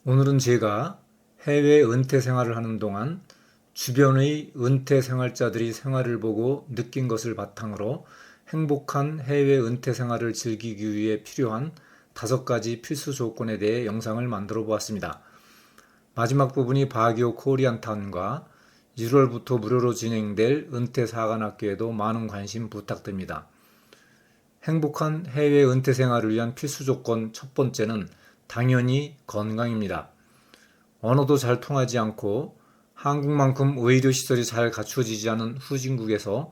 오늘은 제가 해외 은퇴 생활을 하는 동안 주변의 은퇴 생활자들이 생활을 보고 느낀 것을 바탕으로 행복한 해외 은퇴 생활을 즐기기 위해 필요한 5가지 필수 조건에 대해 영상을 만들어 보았습니다. 마지막 부분이 바기오 코리안타운과 1월부터 무료로 진행될 은퇴 사관학교에도 많은 관심 부탁드립니다. 행복한 해외 은퇴 생활을 위한 필수 조건 첫 번째는 당연히 건강입니다. 언어도 잘 통하지 않고 한국만큼 의료시설이 잘 갖추어지지 않은 후진국에서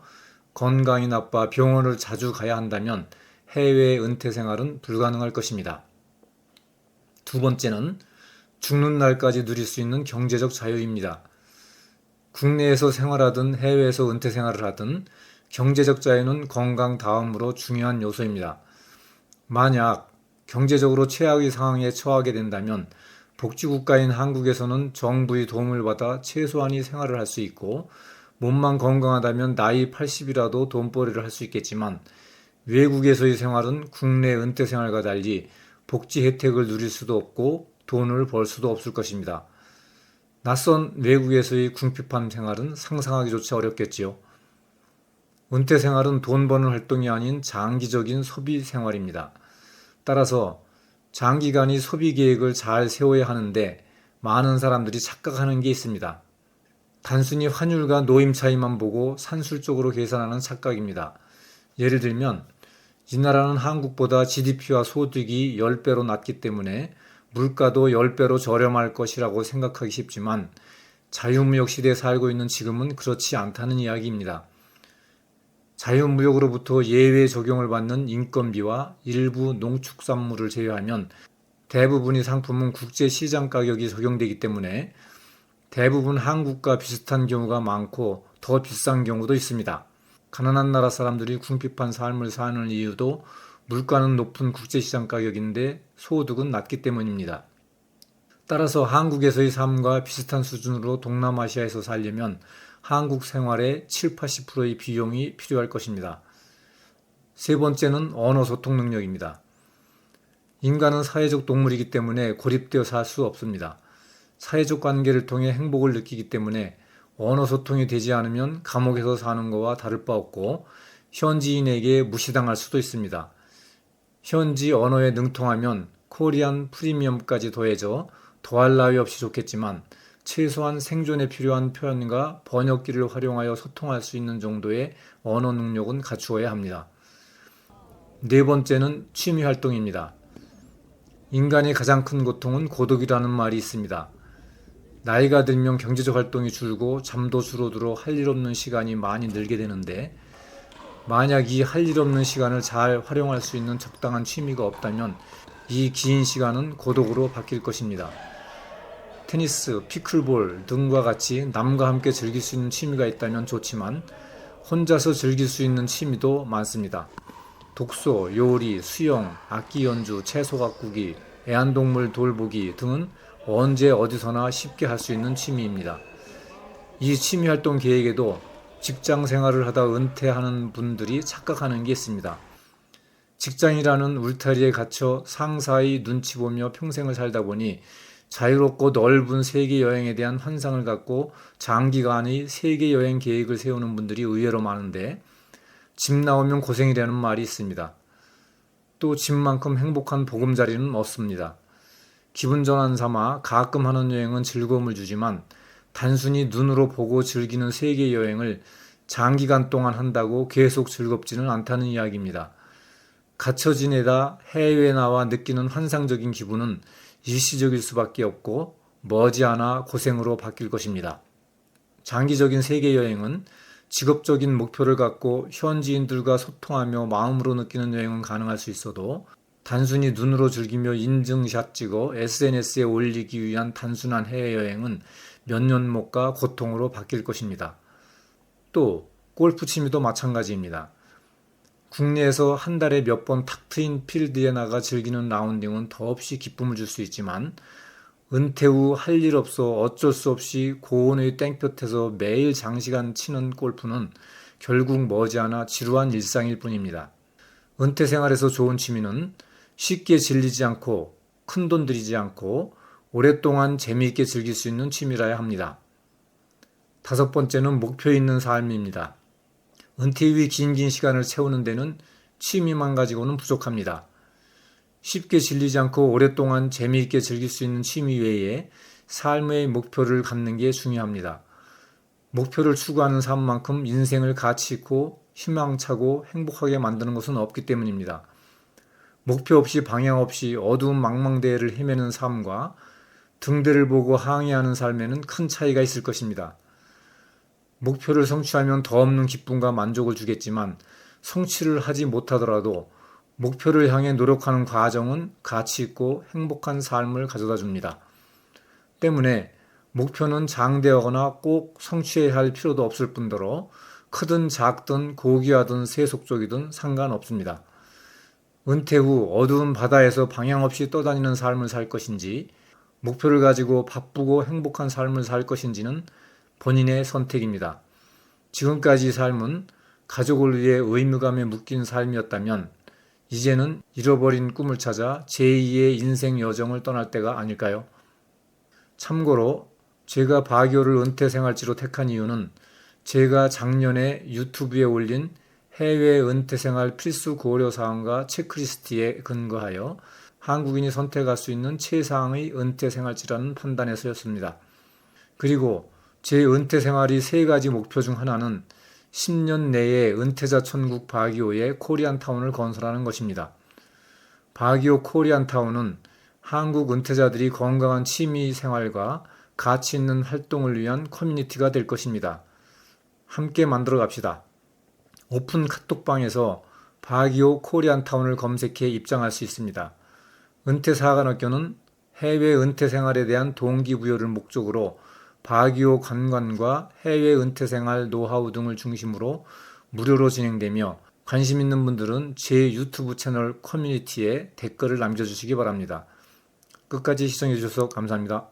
건강이 나빠 병원을 자주 가야 한다면 해외 은퇴 생활은 불가능할 것입니다. 두 번째는 죽는 날까지 누릴 수 있는 경제적 자유입니다. 국내에서 생활하든 해외에서 은퇴 생활을 하든 경제적 자유는 건강 다음으로 중요한 요소입니다. 만약 경제적으로 최악의 상황에 처하게 된다면 복지국가인 한국에서는 정부의 도움을 받아 최소한의 생활을 할 수 있고 몸만 건강하다면 나이 80이라도 돈벌이를 할 수 있겠지만 외국에서의 생활은 국내 은퇴 생활과 달리 복지 혜택을 누릴 수도 없고 돈을 벌 수도 없을 것입니다. 낯선 외국에서의 궁핍한 생활은 상상하기조차 어렵겠지요. 은퇴 생활은 돈 버는 활동이 아닌 장기적인 소비 생활입니다. 따라서 장기간의 소비 계획을 잘 세워야 하는데 많은 사람들이 착각하는 게 있습니다. 단순히 환율과 노임 차이만 보고 산술적으로 계산하는 착각입니다. 예를 들면 이 나라는 한국보다 GDP와 소득이 10배로 낮기 때문에 물가도 10배로 저렴할 것이라고 생각하기 쉽지만 자유무역 시대에 살고 있는 지금은 그렇지 않다는 이야기입니다. 자유무역으로부터 예외 적용을 받는 인건비와 일부 농축산물을 제외하면 대부분의 상품은 국제시장 가격이 적용되기 때문에 대부분 한국과 비슷한 경우가 많고 더 비싼 경우도 있습니다. 가난한 나라 사람들이 궁핍한 삶을 사는 이유도 물가는 높은 국제시장 가격인데 소득은 낮기 때문입니다. 따라서 한국에서의 삶과 비슷한 수준으로 동남아시아에서 살려면 한국 생활의 7~80%의 비용이 필요할 것입니다. 세 번째는 언어 소통 능력입니다. 인간은 사회적 동물이기 때문에 고립되어 살 수 없습니다. 사회적 관계를 통해 행복을 느끼기 때문에 언어 소통이 되지 않으면 감옥에서 사는 것과 다를 바 없고 현지인에게 무시당할 수도 있습니다. 현지 언어에 능통하면 코리안 프리미엄까지 더해져 더할 나위 없이 좋겠지만 최소한 생존에 필요한 표현과 번역기를 활용하여 소통할 수 있는 정도의 언어 능력은 갖추어야 합니다. 네 번째는 취미 활동입니다. 인간의 가장 큰 고통은 고독이라는 말이 있습니다. 나이가 들면 경제적 활동이 줄고 잠도 줄어들어 할 일 없는 시간이 많이 늘게 되는데 만약 이 할 일 없는 시간을 잘 활용할 수 있는 적당한 취미가 없다면 이 긴 시간은 고독으로 바뀔 것입니다. 테니스, 피클볼 등과 같이 남과 함께 즐길 수 있는 취미가 있다면 좋지만 혼자서 즐길 수 있는 취미도 많습니다. 독서, 요리, 수영, 악기 연주, 채소 가꾸기, 애완동물 돌보기 등은 언제 어디서나 쉽게 할 수 있는 취미입니다. 이 취미 활동 계획에도 직장 생활을 하다 은퇴하는 분들이 착각하는 게 있습니다. 직장이라는 울타리에 갇혀 상사의 눈치 보며 평생을 살다 보니 자유롭고 넓은 세계 여행에 대한 환상을 갖고 장기간의 세계 여행 계획을 세우는 분들이 의외로 많은데 집 나오면 고생이라는 말이 있습니다. 또 집만큼 행복한 보금자리는 없습니다. 기분 전환 삼아 가끔 하는 여행은 즐거움을 주지만 단순히 눈으로 보고 즐기는 세계 여행을 장기간 동안 한다고 계속 즐겁지는 않다는 이야기입니다. 갇혀 지내다 해외에 나와 느끼는 환상적인 기분은 일시적일 수밖에 없고 머지않아 고생으로 바뀔 것입니다. 장기적인 세계여행은 직업적인 목표를 갖고 현지인들과 소통하며 마음으로 느끼는 여행은 가능할 수 있어도 단순히 눈으로 즐기며 인증샷 찍어 SNS에 올리기 위한 단순한 해외여행은 몇 년 못 가 고통으로 바뀔 것입니다. 또 골프 취미도 마찬가지입니다. 국내에서 한 달에 몇 번 탁 트인 필드에 나가 즐기는 라운딩은 더없이 기쁨을 줄 수 있지만 은퇴 후 할 일 없어 어쩔 수 없이 고온의 땡볕에서 매일 장시간 치는 골프는 결국 머지않아 지루한 일상일 뿐입니다. 은퇴 생활에서 좋은 취미는 쉽게 질리지 않고 큰돈 들이지 않고 오랫동안 재미있게 즐길 수 있는 취미라야 합니다. 5번째는 목표 있는 삶입니다. 은퇴 이후 긴 시간을 채우는 데는 취미만 가지고는 부족합니다. 쉽게 질리지 않고 오랫동안 재미있게 즐길 수 있는 취미 외에 삶의 목표를 갖는 게 중요합니다. 목표를 추구하는 삶만큼 인생을 가치 있고 희망차고 행복하게 만드는 것은 없기 때문입니다. 목표 없이 방향 없이 어두운 망망대해를 헤매는 삶과 등대를 보고 항해하는 삶에는 큰 차이가 있을 것입니다. 목표를 성취하면 더 없는 기쁨과 만족을 주겠지만 성취를 하지 못하더라도 목표를 향해 노력하는 과정은 가치 있고 행복한 삶을 가져다 줍니다. 때문에 목표는 장대하거나 꼭 성취해야 할 필요도 없을 뿐더러 크든 작든 고귀하든 세속적이든 상관없습니다. 은퇴 후 어두운 바다에서 방향 없이 떠다니는 삶을 살 것인지 목표를 가지고 바쁘고 행복한 삶을 살 것인지는 본인의 선택입니다. 지금까지 삶은 가족을 위해 의무감에 묶인 삶이었다면 이제는 잃어버린 꿈을 찾아 제2의 인생 여정을 떠날 때가 아닐까요? 참고로 제가 바기오를 은퇴 생활지로 택한 이유는 제가 작년에 유튜브에 올린 해외 은퇴 생활 필수 고려사항과 체크리스트에 근거하여 한국인이 선택할 수 있는 최상의 은퇴 생활지라는 판단에서였습니다. 그리고 제 은퇴 생활이 3가지 목표 중 하나는 10년 내에 은퇴자 천국 바기오의 코리안타운을 건설하는 것입니다. 바기오 코리안타운은 한국 은퇴자들이 건강한 취미 생활과 가치 있는 활동을 위한 커뮤니티가 될 것입니다. 함께 만들어 갑시다. 오픈 카톡방에서 바기오 코리안타운을 검색해 입장할 수 있습니다. 은퇴사관학교는 해외 은퇴 생활에 대한 동기부여를 목적으로 바기오 관광과 해외 은퇴 생활 노하우 등을 중심으로 무료로 진행되며 관심 있는 분들은 제 유튜브 채널 커뮤니티에 댓글을 남겨주시기 바랍니다. 끝까지 시청해 주셔서 감사합니다.